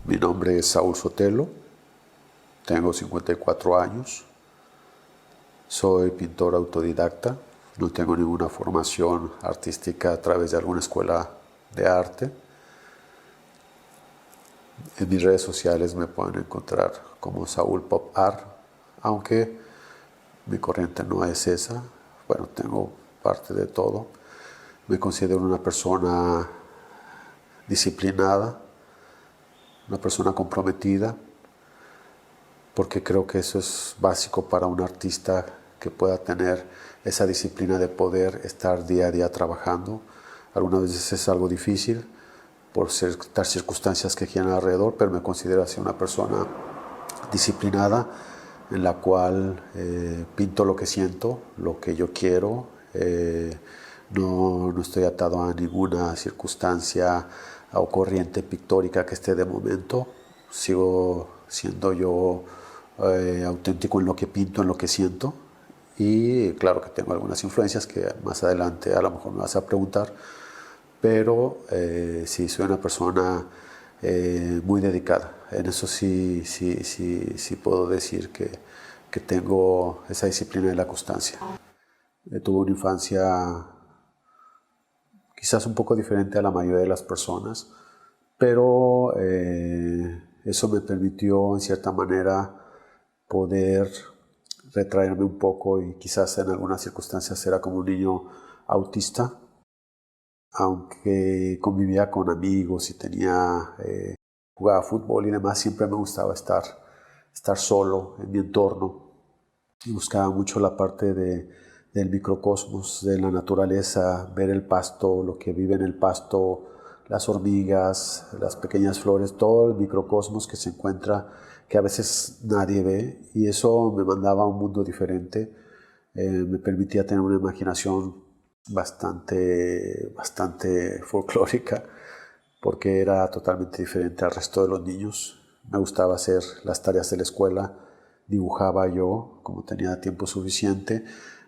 Mi nombre es Saúl Sotelo, tengo 54 años, soy pintor autodidacta, no tengo ninguna formación artística a través de alguna escuela de arte. En mis redes sociales me pueden encontrar como Saúl Pop Art, aunque mi corriente no es esa. Bueno, tengo parte de todo. Me considero una persona disciplinada, una persona comprometida, porque creo que eso es básico para un artista que pueda tener esa disciplina de poder estar día a día trabajando. Algunas veces es algo difícil por ciertas circunstancias que giran alrededor, pero me considero así una persona disciplinada en la cual pinto lo que siento, lo que yo quiero. No estoy atado a ninguna circunstancia o corriente pictórica que esté de momento. Sigo siendo yo auténtico en lo que pinto, en lo que siento. Y claro que tengo algunas influencias que más adelante a lo mejor me vas a preguntar, pero sí soy una persona muy dedicada. En eso sí puedo decir que tengo esa disciplina y la constancia. Tuve una infancia quizás un poco diferente a la mayoría de las personas, pero eso me permitió en cierta manera poder retraerme un poco y quizás en algunas circunstancias era como un niño autista, aunque convivía con amigos y jugaba fútbol y demás, siempre me gustaba estar solo en mi entorno y buscaba mucho la parte del microcosmos, de la naturaleza, ver el pasto, lo que vive en el pasto, las hormigas, las pequeñas flores, todo el microcosmos que se encuentra, que a veces nadie ve, y eso me mandaba a un mundo diferente, me permitía tener una imaginación bastante folclórica, porque era totalmente diferente al resto de los niños. Me gustaba hacer las tareas de la escuela, dibujaba yo, como tenía tiempo suficiente.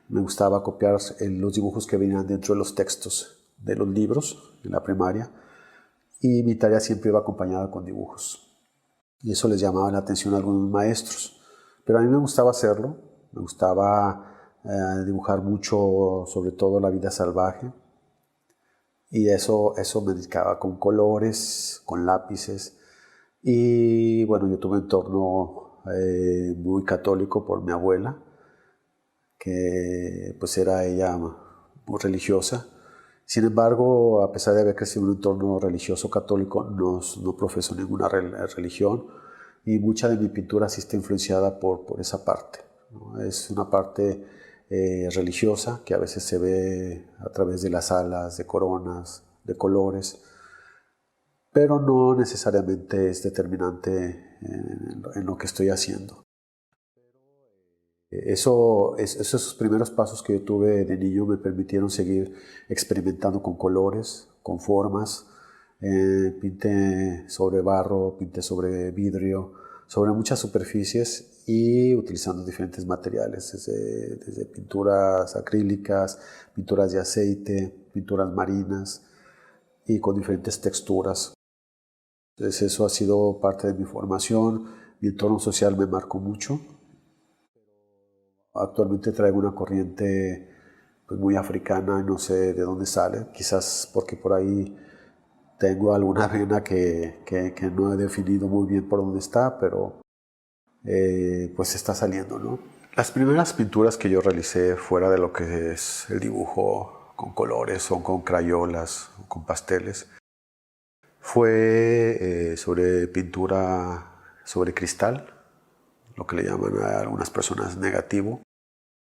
Me gustaba copiar los dibujos que venían dentro de los textos de los libros en la primaria, y mi tarea siempre iba acompañada con dibujos. Y eso les llamaba la atención a algunos maestros. Pero a mí me gustaba hacerlo, me gustaba dibujar mucho, sobre todo la vida salvaje. Y eso me dedicaba con colores, con lápices. Y bueno, yo tuve un entorno muy católico por mi abuela, que pues era ella muy religiosa. Sin embargo, a pesar de haber crecido en un entorno religioso católico, no profeso ninguna religión, y mucha de mi pintura sí está influenciada por esa parte, ¿no? Es una parte religiosa que a veces se ve a través de las alas, de coronas, de colores, pero no necesariamente es determinante en lo que estoy haciendo. Esos primeros pasos que yo tuve de niño me permitieron seguir experimentando con colores, con formas. Pinté sobre barro, pinté sobre vidrio, sobre muchas superficies y utilizando diferentes materiales, desde pinturas acrílicas, pinturas de aceite, pinturas marinas y con diferentes texturas. Entonces eso ha sido parte de mi formación. Mi entorno social me marcó mucho. Actualmente traigo una corriente pues, muy africana y no sé de dónde sale, quizás porque por ahí tengo alguna vena que no he definido muy bien por dónde está, pero pues está saliendo, ¿no? Las primeras pinturas que yo realicé fuera de lo que es el dibujo con colores o con crayolas o con pasteles fue sobre pintura sobre cristal, lo que le llaman a algunas personas negativo,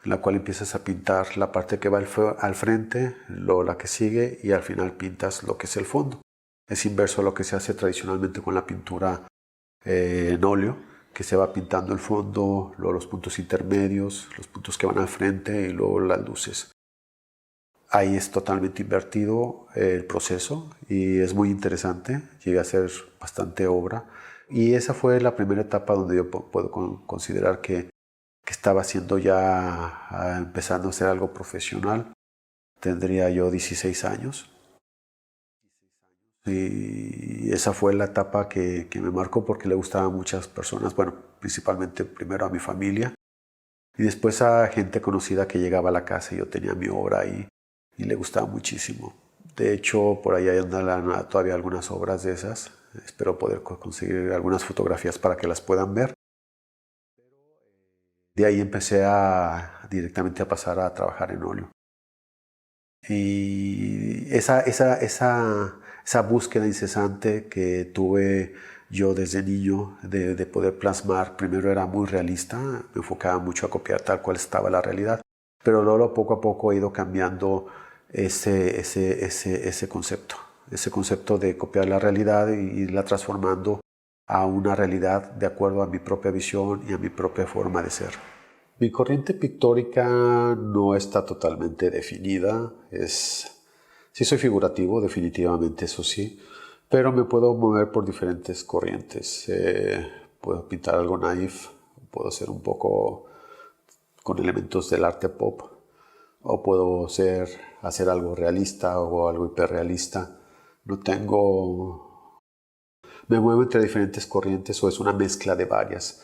en la cual empiezas a pintar la parte que va al frente, luego la que sigue y al final pintas lo que es el fondo. Es inverso a lo que se hace tradicionalmente con la pintura en óleo, que se va pintando el fondo, luego los puntos intermedios, los puntos que van al frente y luego las luces. Ahí es totalmente invertido el proceso y es muy interesante, llega a ser bastante obra. Y esa fue la primera etapa donde yo puedo considerar que estaba haciendo ya, empezando a hacer algo profesional. Tendría yo 16 años. Y esa fue la etapa que me marcó porque le gustaba a muchas personas, bueno, principalmente primero a mi familia y después a gente conocida que llegaba a la casa y yo tenía mi obra ahí y le gustaba muchísimo. De hecho, por ahí andan todavía algunas obras de esas. Espero poder conseguir algunas fotografías para que las puedan ver. De ahí empecé directamente a pasar a trabajar en óleo. Y esa búsqueda incesante que tuve yo desde niño de poder plasmar, primero era muy realista, me enfocaba mucho a copiar tal cual estaba la realidad, pero luego poco a poco he ido cambiando ese concepto de copiar la realidad y irla transformando a una realidad de acuerdo a mi propia visión y a mi propia forma de ser. Mi corriente pictórica no está totalmente definida, sí soy figurativo, definitivamente, eso sí, pero me puedo mover por diferentes corrientes. Puedo pintar algo naif, puedo ser un poco con elementos del arte pop, o puedo hacer algo realista o algo hiperrealista. No tengo... Me muevo entre diferentes corrientes o es una mezcla de varias.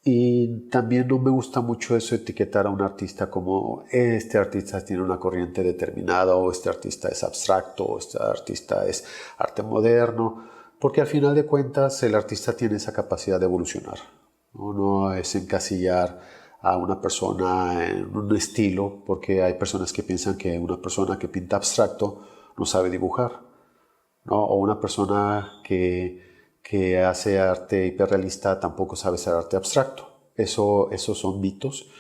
Y también no me gusta mucho eso, etiquetar a un artista como este artista tiene una corriente determinada o este artista es abstracto o este artista es arte moderno, porque al final de cuentas el artista tiene esa capacidad de evolucionar. No es encasillar a una persona en un estilo, porque hay personas que piensan que una persona que pinta abstracto no sabe dibujar, ¿no? O una persona que hace arte hiperrealista tampoco sabe hacer arte abstracto. Esos son mitos,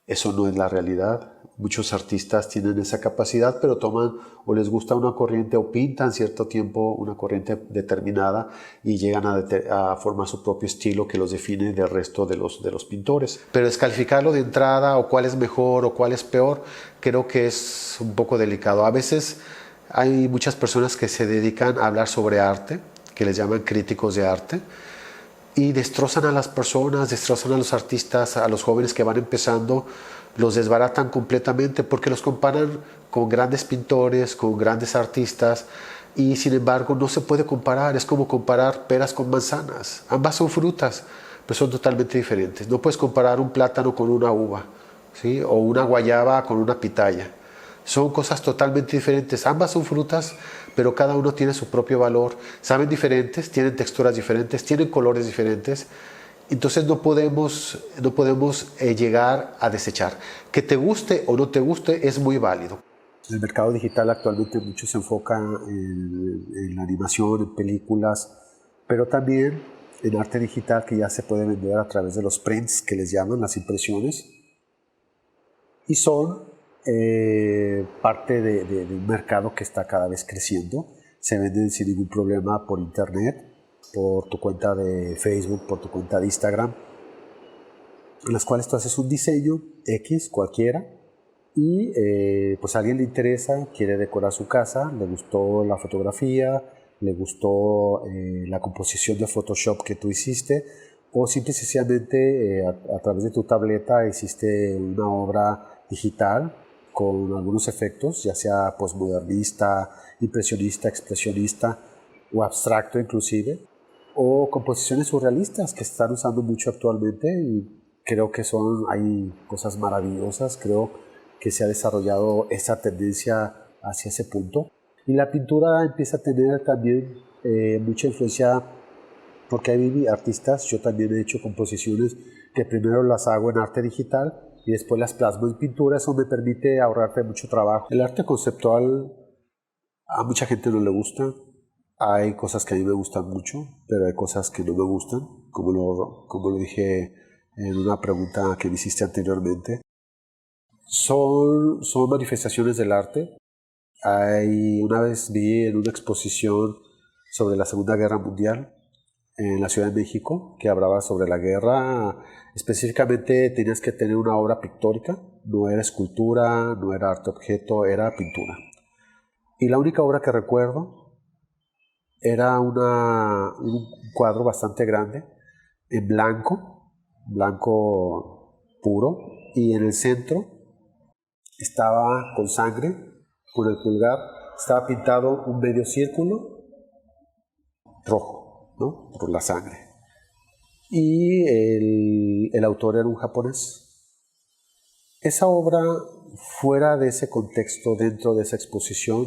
eso no es la realidad. Muchos artistas tienen esa capacidad, pero toman o les gusta una corriente o pintan cierto tiempo una corriente determinada y llegan a formar su propio estilo que los define del resto de los pintores. Pero descalificarlo de entrada o cuál es mejor o cuál es peor, creo que es un poco delicado. A veces hay muchas personas que se dedican a hablar sobre arte, que les llaman críticos de arte, y destrozan a las personas, destrozan a los artistas, a los jóvenes que van empezando, los desbaratan completamente porque los comparan con grandes pintores, con grandes artistas, y sin embargo no se puede comparar, es como comparar peras con manzanas, ambas son frutas, pero son totalmente diferentes. No puedes comparar un plátano con una uva, ¿sí? O una guayaba con una pitaya. Son cosas totalmente diferentes. Ambas son frutas, pero cada uno tiene su propio valor. Saben diferentes, tienen texturas diferentes, tienen colores diferentes. Entonces no podemos llegar a desechar. Que te guste o no te guste es muy válido. El mercado digital actualmente mucho se enfoca en la animación, en películas, pero también en arte digital que ya se puede vender a través de los prints que les llaman, las impresiones. Y son parte de un mercado que está cada vez creciendo. Se venden sin ningún problema por internet, por tu cuenta de Facebook, por tu cuenta de Instagram, en las cuales tú haces un diseño X, cualquiera, y pues a alguien le interesa, quiere decorar su casa, le gustó la fotografía, le gustó la composición de Photoshop que tú hiciste, o simple y sencillamente a través de tu tableta hiciste una obra digital con algunos efectos, ya sea postmodernista, impresionista, expresionista o abstracto inclusive, o composiciones surrealistas que se están usando mucho actualmente y creo que hay cosas maravillosas, creo que se ha desarrollado esa tendencia hacia ese punto. Y la pintura empieza a tener también mucha influencia porque hay artistas, yo también he hecho composiciones que primero las hago en arte digital y después las plasmo en pintura, eso me permite ahorrarte mucho trabajo. El arte conceptual a mucha gente no le gusta, hay cosas que a mí me gustan mucho, pero hay cosas que no me gustan, como lo dije en una pregunta que me hiciste anteriormente. Son manifestaciones del arte. Una vez vi en una exposición sobre la Segunda Guerra Mundial en la Ciudad de México que hablaba sobre la guerra. Específicamente tenías que tener una obra pictórica, no era escultura, no era arte objeto, era pintura. Y la única obra que recuerdo era un cuadro bastante grande, en blanco puro, y en el centro estaba con sangre, con el pulgar, estaba pintado un medio círculo rojo, ¿no? Por la sangre. Y el autor era un japonés. Esa obra, fuera de ese contexto, dentro de esa exposición,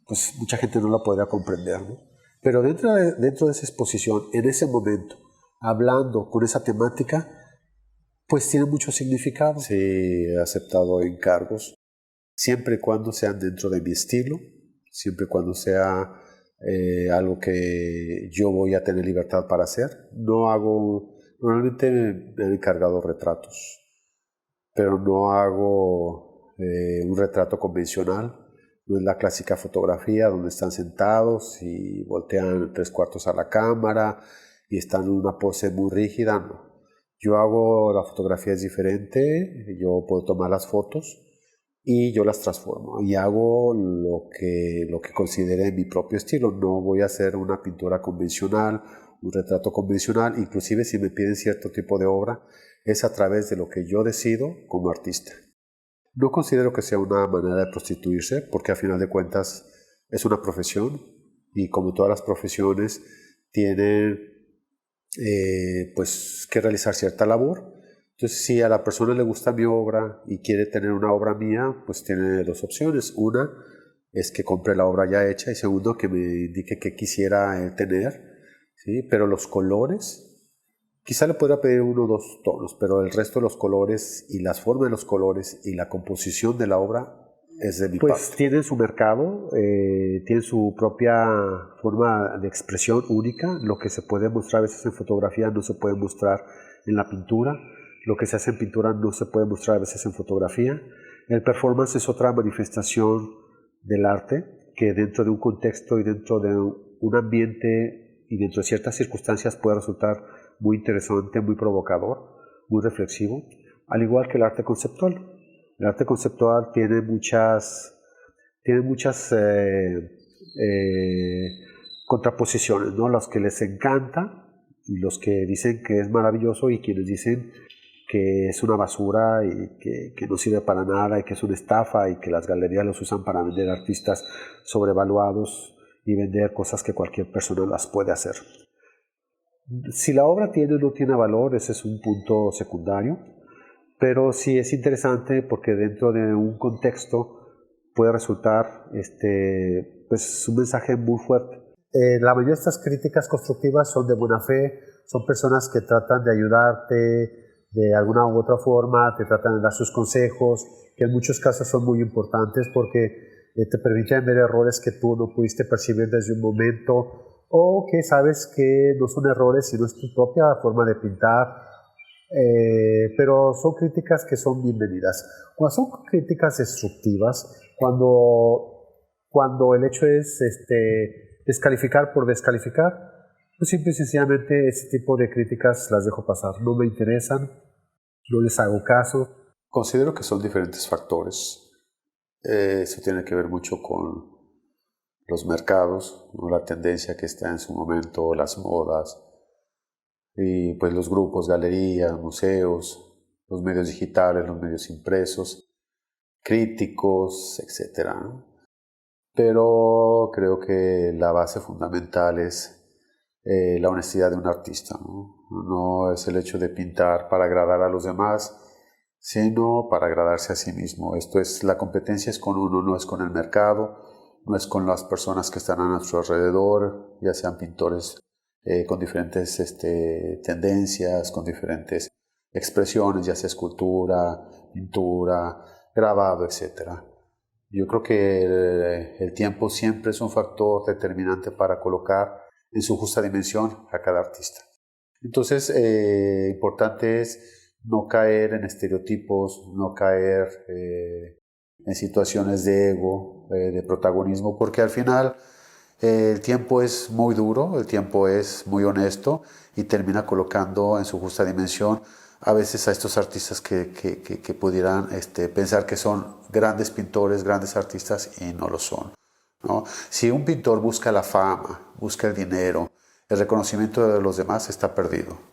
pues mucha gente no la podría comprender, ¿no? Pero dentro de esa exposición, en ese momento, hablando con esa temática, pues tiene mucho significado. Sí, he aceptado encargos, siempre y cuando sean dentro de mi estilo, siempre y cuando sea algo que yo voy a tener libertad para hacer. Normalmente me han encargado retratos, pero no hago un retrato convencional. No es la clásica fotografía donde están sentados y voltean 3/4 a la cámara y están en una pose muy rígida. No. La fotografía es diferente, yo puedo tomar las fotos y yo las transformo y hago lo que considere mi propio estilo. No voy a hacer una pintura convencional, un retrato convencional. Inclusive si me piden cierto tipo de obra, es a través de lo que yo decido como artista. No considero que sea una manera de prostituirse, porque a final de cuentas es una profesión y como todas las profesiones tienen pues que realizar cierta labor. Entonces, si a la persona le gusta mi obra y quiere tener una obra mía, pues tiene dos opciones. Una es que compre la obra ya hecha y segundo, que me indique qué quisiera tener, ¿sí? Pero los colores, quizá le podría pedir 1 o 2 tonos, pero el resto de los colores y las formas de los colores y la composición de la obra es de mi parte. Pues tienen su mercado, tienen su propia forma de expresión única. Lo que se puede mostrar a veces en fotografía no se puede mostrar en la pintura. Lo que se hace en pintura no se puede mostrar a veces en fotografía. El performance es otra manifestación del arte que dentro de un contexto y dentro de un ambiente y dentro de ciertas circunstancias puede resultar muy interesante, muy provocador, muy reflexivo, al igual que el arte conceptual. El arte conceptual tiene muchas contraposiciones, ¿no? Los que les encanta y los que dicen que es maravilloso y quienes dicen que es una basura y que no sirve para nada y que es una estafa y que las galerías los usan para vender artistas sobrevaluados y vender cosas que cualquier persona las puede hacer. Si la obra tiene o no tiene valor, ese es un punto secundario, pero sí es interesante porque dentro de un contexto puede resultar pues un mensaje muy fuerte. La mayoría de estas críticas constructivas son de buena fe, son personas que tratan de ayudarte de alguna u otra forma, te tratan de dar sus consejos, que en muchos casos son muy importantes porque te permiten ver errores que tú no pudiste percibir desde un momento, o que sabes que no son errores, sino es tu propia forma de pintar, pero son críticas que son bienvenidas. Cuando son críticas destructivas, cuando el hecho es descalificar por descalificar, pues simple y sencillamente ese tipo de críticas las dejo pasar, no me interesan, no les hago caso. Considero que son diferentes factores. Eso tiene que ver mucho con los mercados, ¿no? La tendencia que está en su momento, las modas, y pues los grupos, galerías, museos, los medios digitales, los medios impresos, críticos, etc. Pero creo que la base fundamental es la honestidad de un artista, ¿no? No es el hecho de pintar para agradar a los demás, sino para agradarse a sí mismo. La competencia es con uno, no es con el mercado, no es con las personas que están a nuestro alrededor, ya sean pintores con diferentes tendencias, con diferentes expresiones, ya sea escultura, pintura, grabado, etc. Yo creo que el tiempo siempre es un factor determinante para colocar en su justa dimensión a cada artista. Entonces, importante es no caer en estereotipos, no caer en situaciones de ego, de protagonismo, porque al final el tiempo es muy duro, el tiempo es muy honesto y termina colocando en su justa dimensión a veces a estos artistas que pudieran pensar que son grandes pintores, grandes artistas y no lo son, ¿no? Si un pintor busca la fama, busca el dinero, el reconocimiento de los demás, está perdido.